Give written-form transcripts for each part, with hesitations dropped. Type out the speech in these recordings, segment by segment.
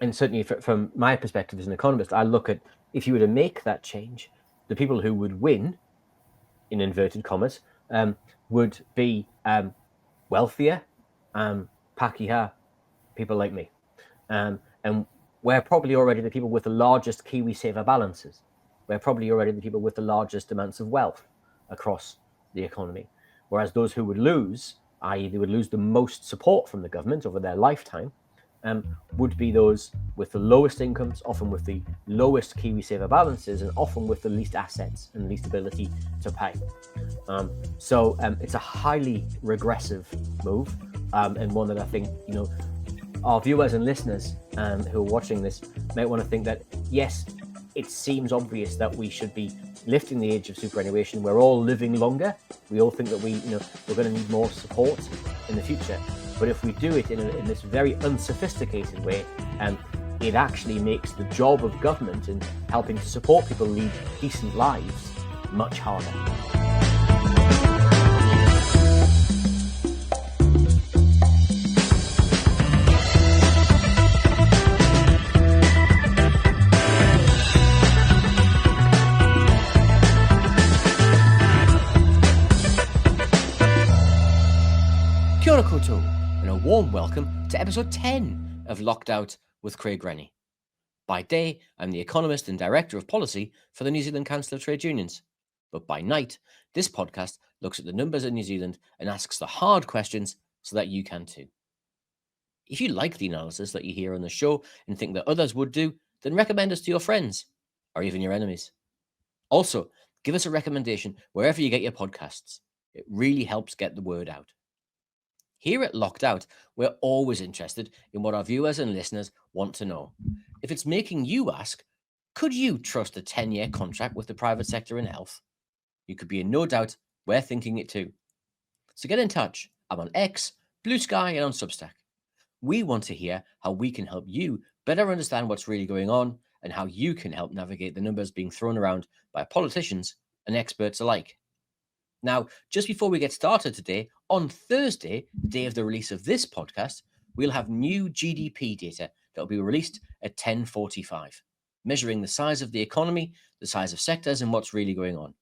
And certainly from my perspective as an economist, I look at, if you were to make that change, the people who would win, in inverted commas, would be wealthier, packier people like me. And we're probably already the people with the largest KiwiSaver balances. We're probably already the people with the largest amounts of wealth across the economy. Whereas those who would lose, i.e., they would lose the most support from the government over their lifetime, would be those with the lowest incomes, often with the lowest KiwiSaver balances, and often with the least assets and least ability to pay. So it's a highly regressive move, and one that I think our viewers and listeners who are watching this might want to think that, yes, it seems obvious that we should be lifting the age of superannuation. We're all living longer. We all think that we're going to need more support in the future. But if we do it in this very unsophisticated way, it actually makes the job of government in helping to support people lead decent lives much harder. Kia ora koutou, and a warm welcome to episode 10 of Locked Out with Craig Rennie. By day, I'm the economist and director of policy for the New Zealand Council of Trade Unions. But by night, this podcast looks at the numbers in New Zealand and asks the hard questions so that you can too. If you like the analysis that you hear on the show and think that others would do, then recommend us to your friends or even your enemies. Also, give us a recommendation wherever you get your podcasts. It really helps get the word out. Here at Locked Out, we're always interested in what our viewers and listeners want to know. If it's making you ask, could you trust a 10-year contract with the private sector in health? You could be in no doubt we're thinking it too. So get in touch. I'm on X, Blue Sky, and on Substack. We want to hear how we can help you better understand what's really going on and how you can help navigate the numbers being thrown around by politicians and experts alike. Now, just before we get started today, on Thursday, the day of the release of this podcast, we'll have new GDP data that will be released at 10:45, measuring the size of the economy, the size of sectors, and what's really going on.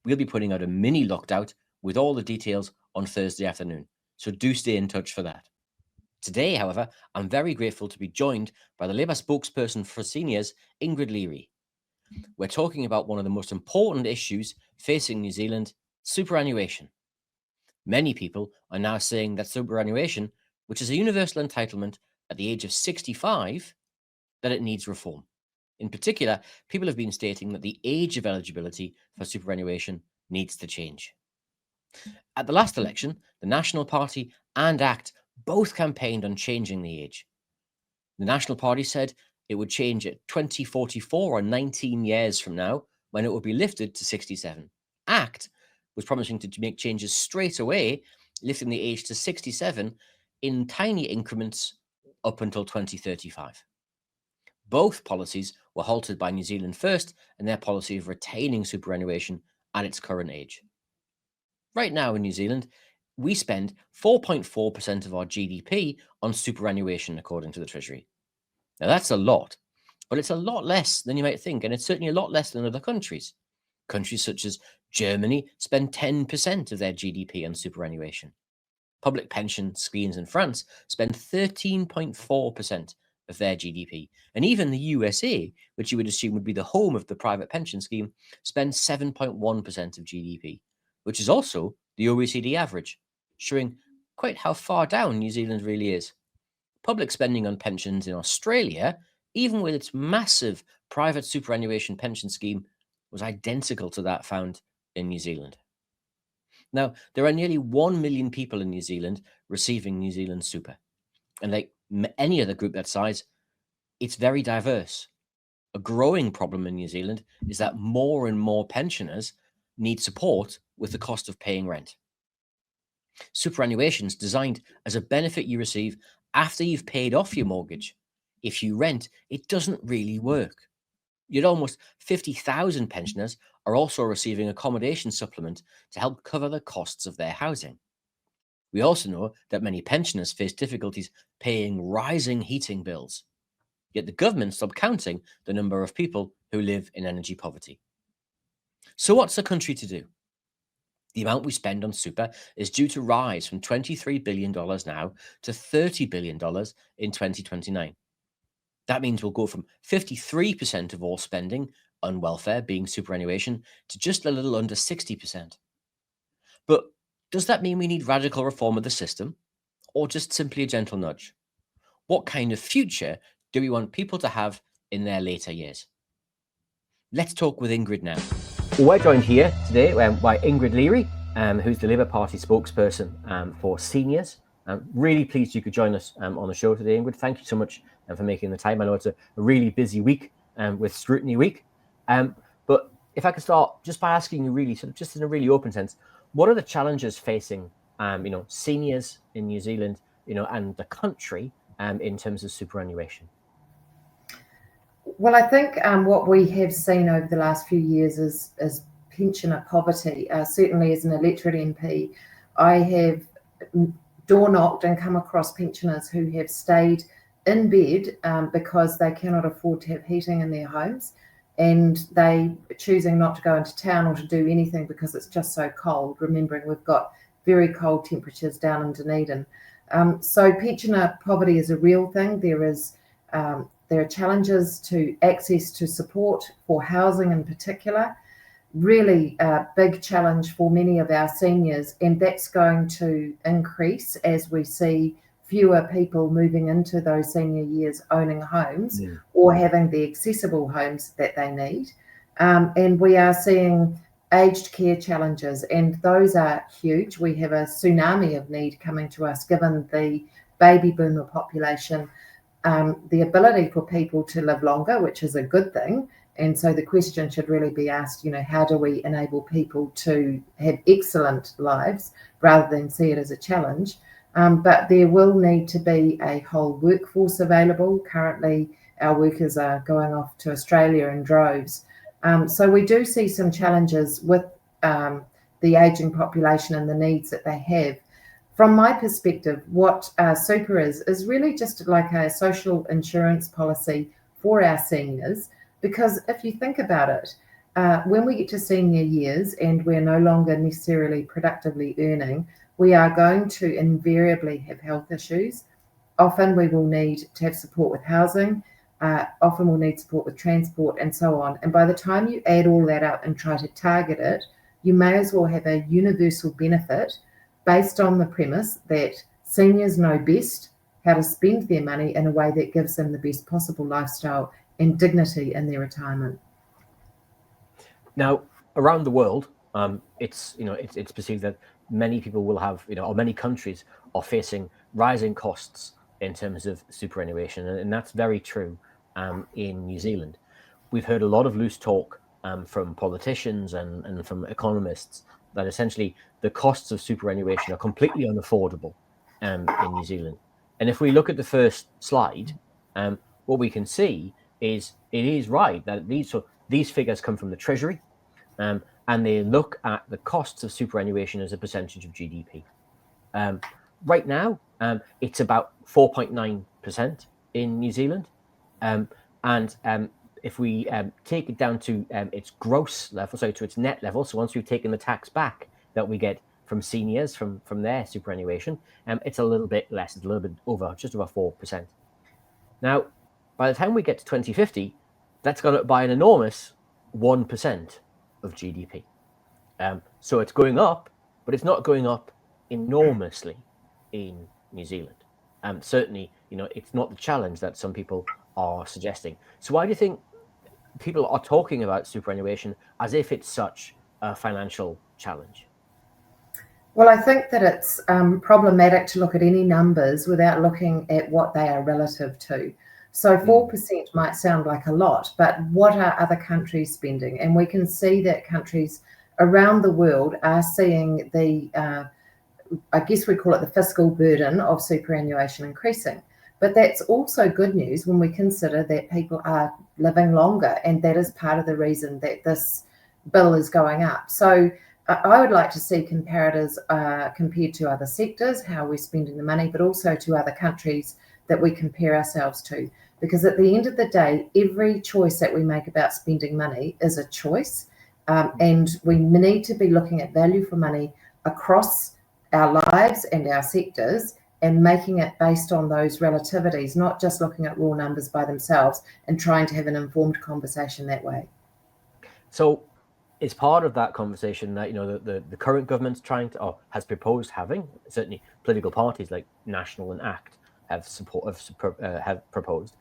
We'll be putting out a mini Locked Out with all the details on Thursday afternoon, so do stay in touch for that. Today, however, I'm very grateful to be joined by the Labour Spokesperson for Seniors, Ingrid Leary. We're talking about one of the most important issues facing New Zealand, superannuation. Many people are now saying that superannuation, which is a universal entitlement at the age of 65, that it needs reform. In particular, people have been stating that the age of eligibility for superannuation needs to change. At the last election, the National Party and ACT both campaigned on changing the age. The National Party said it would change at 2044, or 19 years from now, when it would be lifted to 67. ACT was promising to make changes straight away, lifting the age to 67 in tiny increments up until 2035. Both policies were halted by New Zealand First and their policy of retaining superannuation at its current age. Right now in New Zealand, we spend 4.4% of our GDP on superannuation, according to the Treasury. Now, that's a lot, but it's a lot less than you might think, and it's certainly a lot less than other countries. Countries such as Germany spend 10% of their GDP on superannuation. Public pension schemes in France spend 13.4% of their GDP. And even the USA, which you would assume would be the home of the private pension scheme, spends 7.1% of GDP, which is also the OECD average, showing quite how far down New Zealand really is. Public spending on pensions in Australia, even with its massive private superannuation pension scheme, was identical to that found in New Zealand. Now, there are nearly 1 million people in New Zealand receiving New Zealand Super. And like any other group that size, it's very diverse. A growing problem in New Zealand is that more and more pensioners need support with the cost of paying rent. Superannuation is designed as a benefit you receive after you've paid off your mortgage. If you rent, it doesn't really work. Yet almost 50,000 pensioners are also receiving accommodation supplement to help cover the costs of their housing. We also know that many pensioners face difficulties paying rising heating bills. yet the government stopped counting the number of people who live in energy poverty. So what's a country to do? The amount we spend on super is due to rise from $23 billion now to $30 billion in 2029. That means we'll go from 53% of all spending on welfare being superannuation to just a little under 60%. But does that mean we need radical reform of the system, or just simply a gentle nudge? What kind of future do we want people to have in their later years? Let's talk with Ingrid now. We're joined here today by Ingrid Leary, who's the Labour Party spokesperson for seniors. I'm really pleased you could join us on the show today, Ingrid. Thank you so much for making the time. I know it's a really busy week with Scrutiny Week. But if I could start just by asking you really, sort of just in a really open sense, what are the challenges facing seniors in New Zealand, and the country in terms of superannuation? Well, I think what we have seen over the last few years is pensioner poverty. Certainly as an electorate MP, I have door knocked and come across pensioners who have stayed in bed because they cannot afford to have heating in their homes, and they choosing not to go into town or to do anything because it's just so cold, remembering we've got very cold temperatures down in Dunedin. So pensioner poverty is a real thing. There are challenges to access to support for housing in particular, really a big challenge for many of our seniors, and that's going to increase as we see fewer people moving into those senior years owning homes or having the accessible homes that they need. And we are seeing aged care challenges, and those are huge. We have a tsunami of need coming to us given the baby boomer population. The ability for people to live longer, which is a good thing. And so the question should really be asked, how do we enable people to have excellent lives rather than see it as a challenge? But there will need to be a whole workforce available. Currently, our workers are going off to Australia in droves. So we do see some challenges with the ageing population and the needs that they have. From my perspective, what super is really just like a social insurance policy for our seniors, because if you think about it, when we get to senior years and we're no longer necessarily productively earning, we are going to invariably have health issues. Often we will need to have support with housing, often we'll need support with transport and so on. And by the time you add all that up and try to target it, you may as well have a universal benefit based on the premise that seniors know best how to spend their money in a way that gives them the best possible lifestyle and dignity in their retirement. Now, around the world, it's perceived that many people will have, or many countries are facing rising costs in terms of superannuation, and that's very true in New Zealand. We've heard a lot of loose talk from politicians and from economists that essentially the costs of superannuation are completely unaffordable in New Zealand. And if we look at the first slide, what we can see is it is right that these figures come from the Treasury, and they look at the costs of superannuation as a percentage of GDP. Right now, it's about 4.9% in New Zealand, and if we take it down to its gross level, to its net level, so once we've taken the tax back that we get from seniors from their superannuation, it's a little bit less, it's a little bit over, just over 4%. Now, by the time we get to 2050, that's gone up by an enormous 1% of GDP. So it's going up, but it's not going up enormously in New Zealand. Certainly, it's not the challenge that some people are suggesting. So why do you think people are talking about superannuation as if it's such a financial challenge? Well, I think that it's problematic to look at any numbers without looking at what they are relative to. So 4% might sound like a lot, but what are other countries spending? And we can see that countries around the world are seeing the, I guess we call it the fiscal burden of superannuation increasing. But that's also good news when we consider that people are living longer, and that is part of the reason that this bill is going up. So I would like to see comparators compared to other sectors, how we're spending the money, but also to other countries that we compare ourselves to. because at the end of the day, every choice that we make about spending money is a choice, and we need to be looking at value for money across our lives and our sectors and making it based on those relativities, not just looking at raw numbers by themselves and trying to have an informed conversation that way. So it's part of that conversation that, you know, the current government's trying to, or has proposed having, certainly political parties like National and ACT have proposed,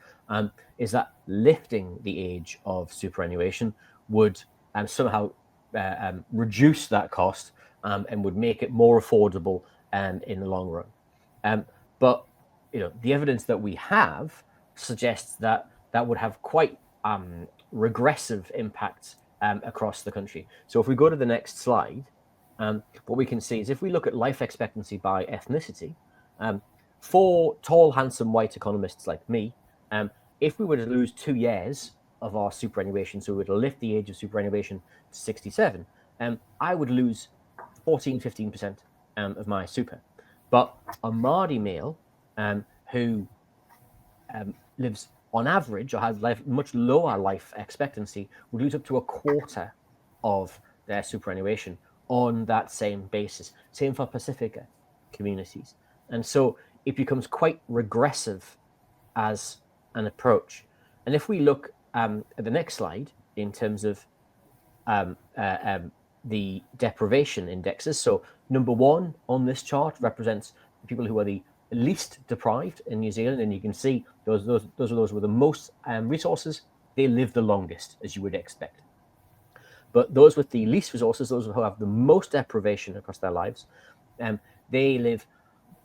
is that lifting the age of superannuation would somehow reduce that cost and would make it more affordable in the long run. But you know, the evidence that we have suggests that that would have quite regressive impacts across the country. So if we go to the next slide, what we can see is if we look at life expectancy by ethnicity, for tall, handsome white economists like me, if we were to lose 2 years of our superannuation, so we were to lift the age of superannuation to 67, I would lose 15% of my super. But a Māori male who lives on average or has much lower life expectancy would lose up to a quarter of their superannuation on that same basis. Same for Pacifica communities. And so it becomes quite regressive as an approach. And if we look at the next slide in terms of the deprivation indexes, so number 1 on this chart represents the people who are the least deprived in New Zealand, and you can see those with the most resources, they live the longest, as you would expect. But those with the least resources, those who have the most deprivation across their lives, they live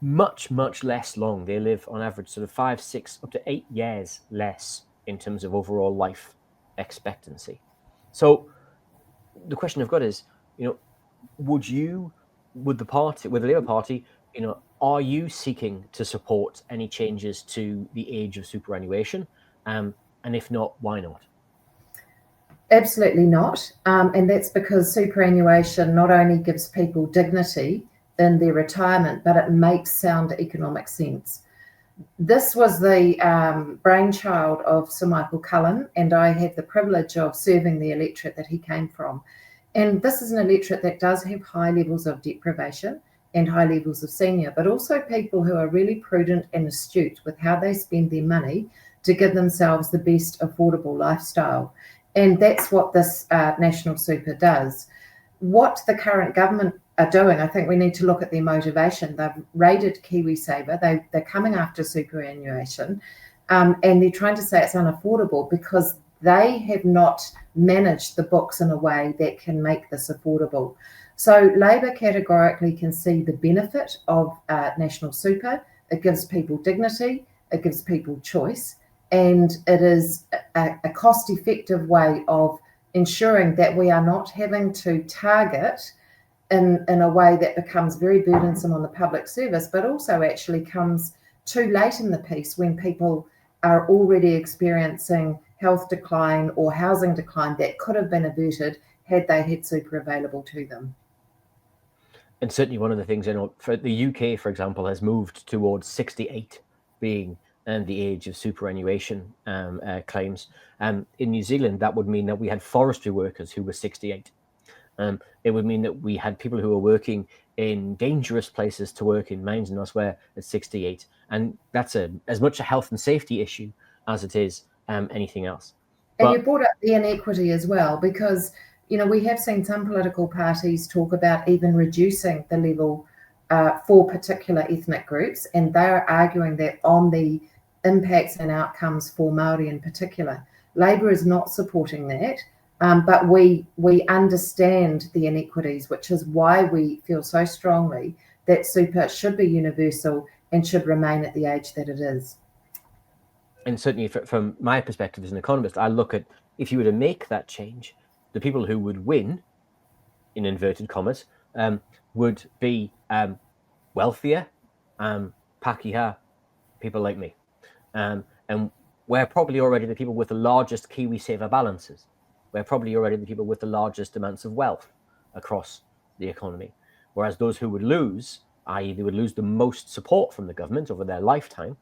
much less long. They live on average sort of 5, 6, up to 8 years less in terms of overall life expectancy. So the question I've got is, you know, would the Labour Party, you know, are you seeking to support any changes to the age of superannuation? And if not, why not? Absolutely not. And that's because superannuation not only gives people dignity in their retirement, but it makes sound economic sense. This was the brainchild of Sir Michael Cullen, and I have the privilege of serving the electorate that he came from. And this is an electorate that does have high levels of deprivation and high levels of senior, but also people who are really prudent and astute with how they spend their money to give themselves the best affordable lifestyle. And that's what this National Super does. What the current government are doing, I think we need to look at their motivation. They've raided KiwiSaver. They're coming after superannuation, and they're trying to say it's unaffordable because they have not managed the books in a way that can make this affordable. So Labor categorically can see the benefit of National Super. It gives people dignity, it gives people choice, and it is a cost-effective way of ensuring that we are not having to target in a way that becomes very burdensome on the public service, but also actually comes too late in the piece when people are already experiencing health decline or housing decline that could have been averted had they had super available to them. And certainly one of the things, you know, for the UK, for example, has moved towards 68 being the age of superannuation claims. In New Zealand, that would mean that we had forestry workers who were 68. It would mean that we had people who were working in dangerous places to work in mines and elsewhere at 68. And that's as much a health and safety issue as it is anything else. And you brought up the inequity as well, because, you know, we have seen some political parties talk about even reducing the level for particular ethnic groups, and they're arguing that on the impacts and outcomes for Māori in particular. Labor is not supporting that, but we understand the inequities, which is why we feel so strongly that super should be universal and should remain at the age that it is. And certainly from my perspective as an economist, I look at, if you were to make that change, the people who would win, in inverted commas, would be wealthier, Pākehā, people like me. And we're probably already the people with the largest KiwiSaver balances. We're probably already the people with the largest amounts of wealth across the economy. Whereas those who would lose, i.e. they would lose the most support from the government over their lifetime,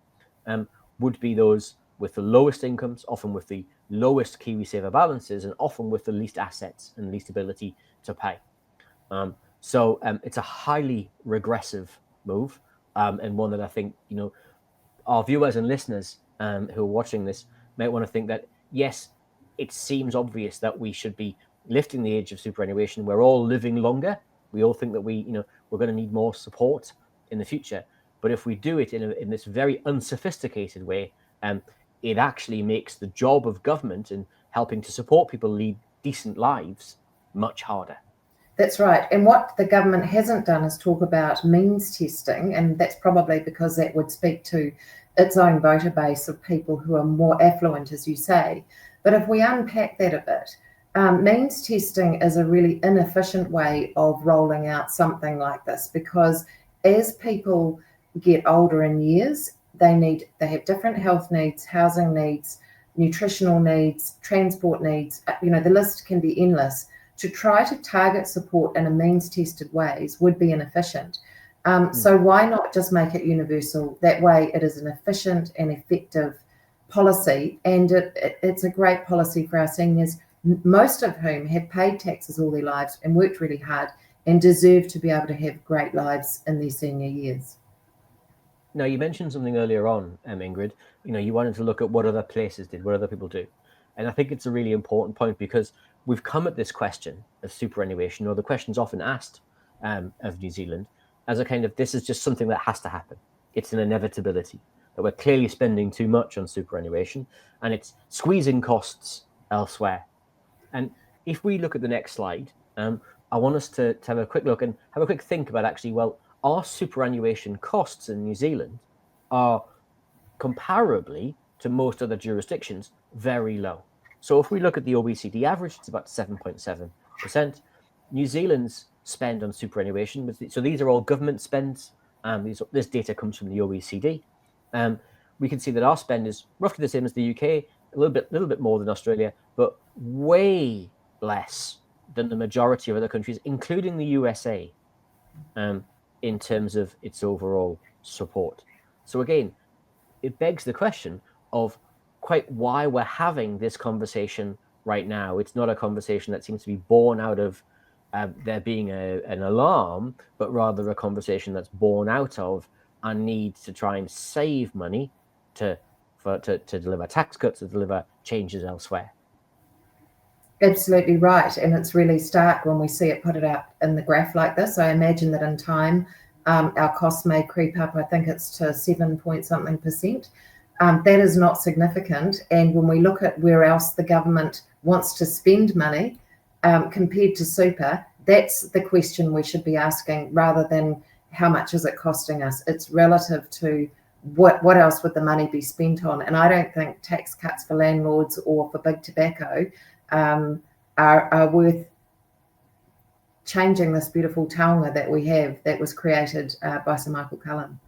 would be those with the lowest incomes, often with the lowest KiwiSaver balances, and often with the least assets and least ability to pay. So it's a highly regressive move, and one that I think, our viewers and listeners who are watching this might want to think that, yes, it seems obvious that we should be lifting the age of superannuation. We're all living longer. We all think that we're going to need more support in the future. But if we do it in this very unsophisticated way, it actually makes the job of government in helping to support people lead decent lives much harder. That's right. And what the government hasn't done is talk about means testing, and that's probably because that would speak to its own voter base of people who are more affluent, as you say. But if we unpack that a bit, means testing is a really inefficient way of rolling out something like this, because as people get older in years, they have different health needs, housing needs, nutritional needs, transport needs. The list can be endless. To try to target support in a means-tested ways would be inefficient. So why not just make it universal? That way it is an efficient and effective policy, and it's a great policy for our seniors, most of whom have paid taxes all their lives and worked really hard and deserve to be able to have great lives in their senior years. Now, you mentioned something earlier on, Ingrid. You wanted to look at what other places did, what other people do. And I think it's a really important point, because we've come at this question of superannuation, or the question's often asked of New Zealand, as a kind of, this is just something that has to happen. It's an inevitability, that we're clearly spending too much on superannuation and it's squeezing costs elsewhere. And if we look at the next slide, I want us to have a quick look and have a quick think about actually, well, our superannuation costs in New Zealand are comparably to most other jurisdictions very low. So if we look at the OECD average, it's about 7.7%. New Zealand's spend on superannuation, so these are all government spends. This data comes from the OECD. We can see that our spend is roughly the same as the UK, a little bit more than Australia, but way less than the majority of other countries, including the USA, in terms of its overall support. So again, it begs the question of quite why we're having this conversation right now. It's not a conversation that seems to be born out of there being an alarm, but rather a conversation that's born out of our need to try and save money to deliver tax cuts, to deliver changes elsewhere. Absolutely right. And it's really stark when we see it put it out in the graph like this. I imagine that in time, our costs may creep up. I think it's to 7-point-something%. That is not significant. And when we look at where else the government wants to spend money compared to super, that's the question we should be asking, rather than how much is it costing us. It's relative to what else would the money be spent on. And I don't think tax cuts for landlords or for big tobacco are worth changing this beautiful taonga that we have, that was created by Sir Michael Cullen.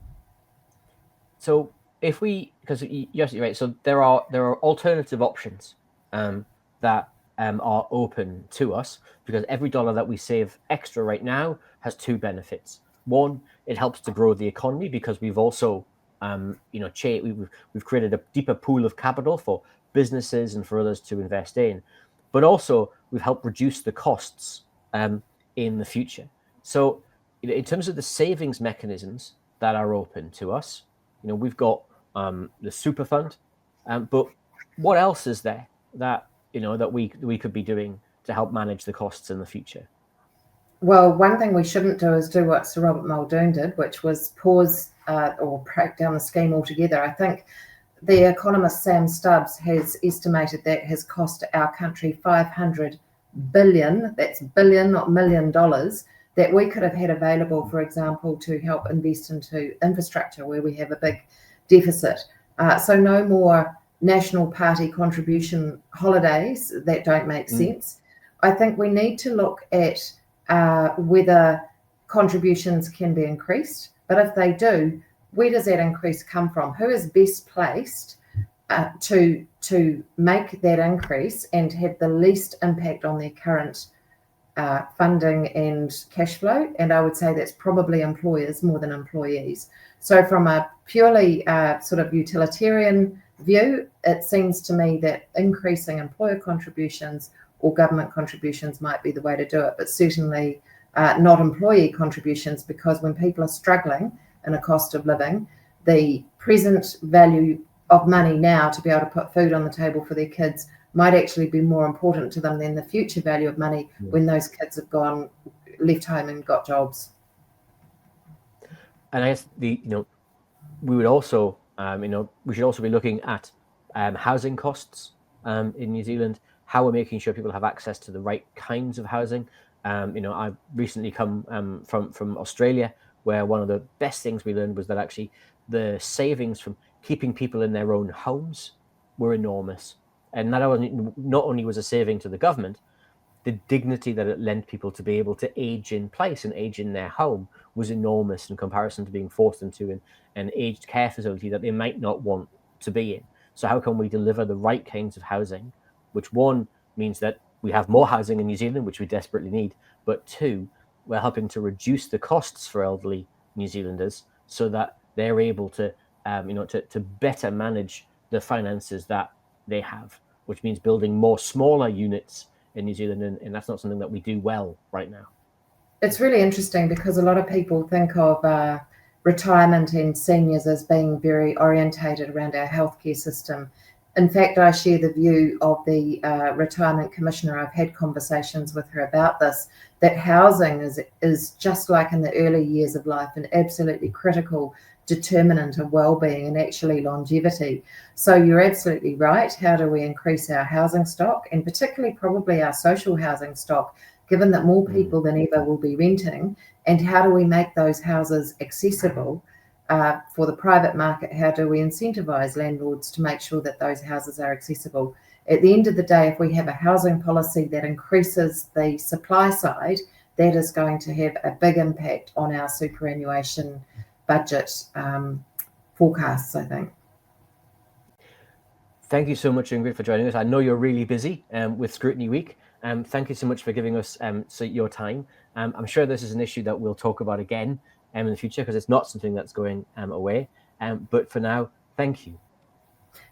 So if because you're absolutely right. So there are alternative options that are open to us, because every dollar that we save extra right now has two benefits. One, it helps to grow the economy, because we've also we've created a deeper pool of capital for businesses and for others to invest in. But also we've helped reduce the costs in the future. So in terms of the savings mechanisms that are open to us, we've got the super fund, but what else is there that that we could be doing to help manage the costs in the future? Well, one thing we shouldn't do is do what Sir Robert Muldoon did, which was pause or break down the scheme altogether. I think the economist Sam Stubbs has estimated that has cost our country $500 billion, that's billion, not $1 million, that we could have had available, for example, to help invest into infrastructure where we have a big deficit. So no more National Party contribution holidays that don't make sense. I think we need to look at whether contributions can be increased, but if they do, where does that increase come from? Who is best placed to make that increase and have the least impact on their current funding and cash flow? And I would say that's probably employers more than employees. So from a purely sort of utilitarian view, it seems to me that increasing employer contributions or government contributions might be the way to do it, but certainly not employee contributions, because when people are struggling in a cost of living, the present value of money now to be able to put food on the table for their kids might actually be more important to them than the future value of money when those kids have left home and got jobs. And I guess we would also, we should also be looking at housing costs in New Zealand, how we're making sure people have access to the right kinds of housing. I've recently come from Australia, where one of the best things we learned was that actually the savings from keeping people in their own homes were enormous. And not only was a saving to the government, the dignity that it lent people to be able to age in place and age in their home was enormous in comparison to being forced into an aged care facility that they might not want to be in. So how can we deliver the right kinds of housing, which one means that we have more housing in New Zealand, which we desperately need, but two, we're helping to reduce the costs for elderly New Zealanders so that they're able to, to better manage the finances that they have, which means building more smaller units in New Zealand, and that's not something that we do well right now. It's really interesting because a lot of people think of retirement and seniors as being very orientated around our healthcare system. In fact, I share the view of the Retirement Commissioner. I've had conversations with her about this, that housing is just like in the early years of life, an absolutely critical determinant of well-being and actually longevity. So you're absolutely right. How do we increase our housing stock, and particularly probably our social housing stock, given that more people than ever will be renting? And how do we make those houses accessible for the private market? How do we incentivize landlords to make sure that those houses are accessible? At the end of the day, if we have a housing policy that increases the supply side, that is going to have a big impact on our superannuation budget forecasts, I think. Thank you so much, Ingrid, for joining us. I know you're really busy with Scrutiny Week. Thank you so much for giving us your time. I'm sure this is an issue that we'll talk about again in the future, because it's not something that's going away. But for now, thank you.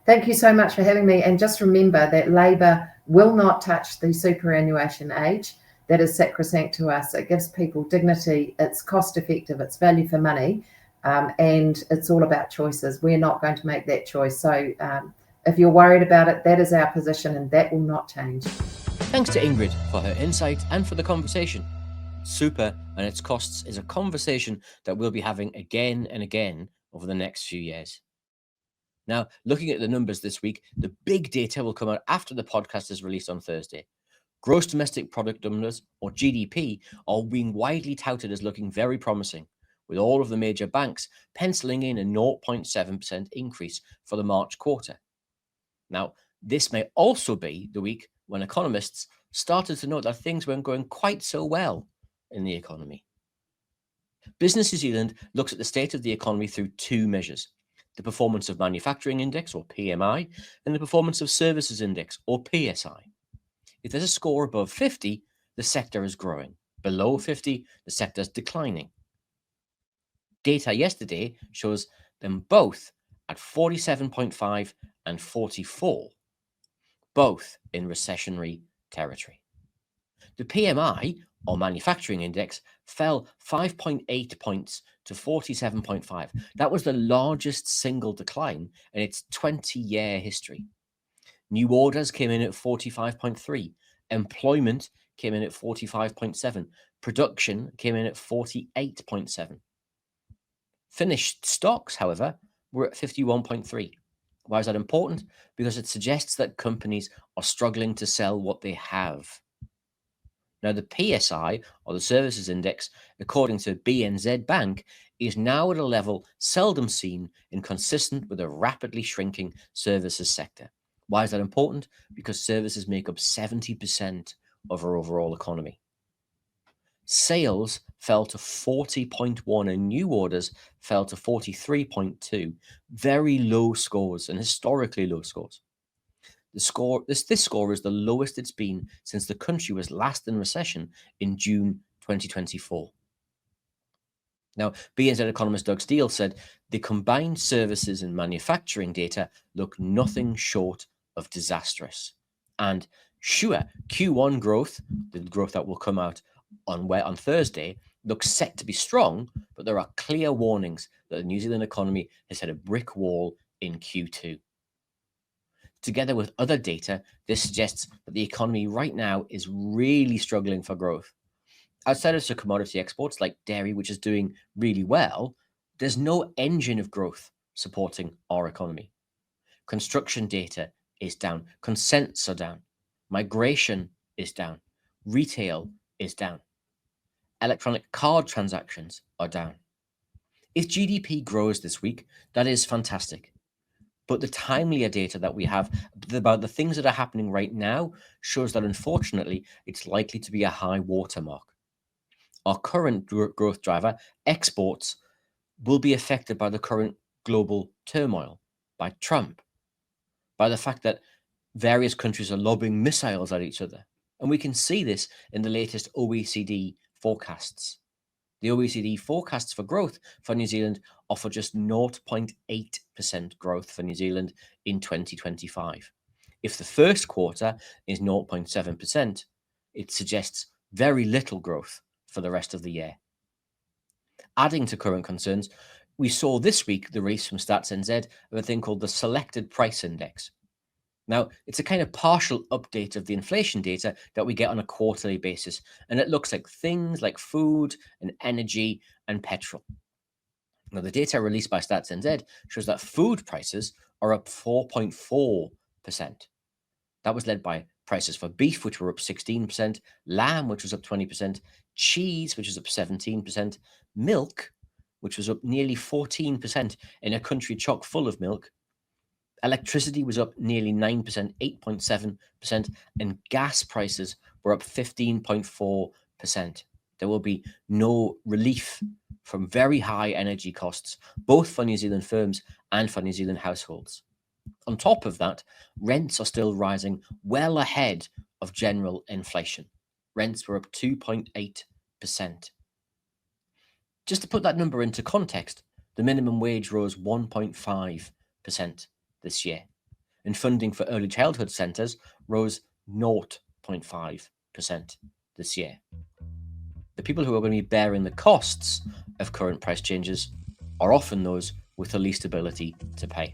Thank you so much for having me. And just remember that Labour will not touch the superannuation age. That is sacrosanct to us. It gives people dignity, it's cost effective, it's value for money, and it's all about choices. We're not going to make that choice. So if you're worried about it, that is our position, and that will not change. Thanks to Ingrid for her insight and for the conversation. Super and its costs is a conversation that we'll be having again and again over the next few years. Now, looking at the numbers this week, the big data will come out after the podcast is released on Thursday. Gross domestic product numbers, or GDP, are being widely touted as looking very promising, with all of the major banks penciling in a 0.7% increase for the March quarter. Now, this may also be the week when economists started to note that things weren't going quite so well in the economy. Business New Zealand looks at the state of the economy through two measures: the Performance of Manufacturing Index, or PMI, and the Performance of Services Index, or PSI. If there's a score above 50, the sector is growing. Below 50, the sector is declining. Data yesterday shows them both at 47.5 and 44, both in recessionary territory. The PMI, or Manufacturing Index, fell 5.8 points to 47.5. That was the largest single decline in its 20-year history. New orders came in at 45.3. Employment came in at 45.7. Production came in at 48.7. Finished stocks, however, were at 51.3. Why is that important? Because it suggests that companies are struggling to sell what they have. Now, the PSI, or the Services Index, according to BNZ Bank, is now at a level seldom seen and consistent with a rapidly shrinking services sector. Why is that important? Because services make up 70% of our overall economy. Sales fell to 40.1 and new orders fell to 43.2. Very low scores, and historically low scores. This score is the lowest it's been since the country was last in recession in June 2024. Now, BNZ economist Doug Steele said the combined services and manufacturing data look nothing short of disastrous. And sure, Q1 growth, the growth that will come out on Thursday, looks set to be strong, but there are clear warnings that the New Zealand economy has hit a brick wall in Q2. Together with other data, this suggests that the economy right now is really struggling for growth. Outside of commodity exports like dairy, which is doing really well, there's no engine of growth supporting our economy. Construction data is down, consents are down, migration is down, retail is down, electronic card transactions are down. If GDP grows this week, that is fantastic. But the timelier data that we have about the things that are happening right now shows that unfortunately it's likely to be a high watermark. Our current growth driver, exports, will be affected by the current global turmoil, by Trump, by the fact that various countries are lobbing missiles at each other. And we can see this in the latest OECD forecasts. The OECD forecasts for growth for New Zealand offer just 0.8% growth for New Zealand in 2025. If the first quarter is 0.7%, it suggests very little growth for the rest of the year. Adding to current concerns, we saw this week the release from Stats NZ of a thing called the Selected Price Index. Now, it's a kind of partial update of the inflation data that we get on a quarterly basis, and it looks like things like food and energy and petrol. Now, the data released by Stats NZ shows that food prices are up 4.4%. That was led by prices for beef, which were up 16%, lamb, which was up 20%, cheese, which was up 17%, milk, which was up nearly 14% in a country chock full of milk. Electricity was up nearly 9%, 8.7%, and gas prices were up 15.4%. There will be no relief from very high energy costs, both for New Zealand firms and for New Zealand households. On top of that, rents are still rising well ahead of general inflation. Rents were up 2.8%. Just to put that number into context, the minimum wage rose 1.5% this year, and funding for early childhood centres rose 0.5% this year. The people who are going to be bearing the costs of current price changes are often those with the least ability to pay.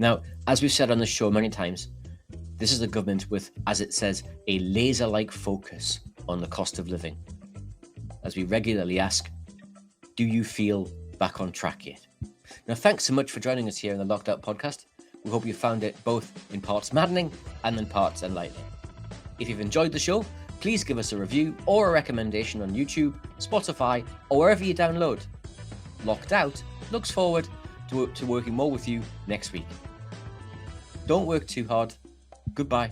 Now, as we've said on the show many times, this is a government with, as it says, a laser-like focus on the cost of living. As we regularly ask, do you feel back on track yet? Now, thanks so much for joining us here in the Locked Out podcast. We hope you found it both in parts maddening and in parts enlightening. If you've enjoyed the show, please give us a review or a recommendation on YouTube, Spotify, or wherever you download. Locked Out looks forward to working more with you next week. Don't work too hard. Goodbye.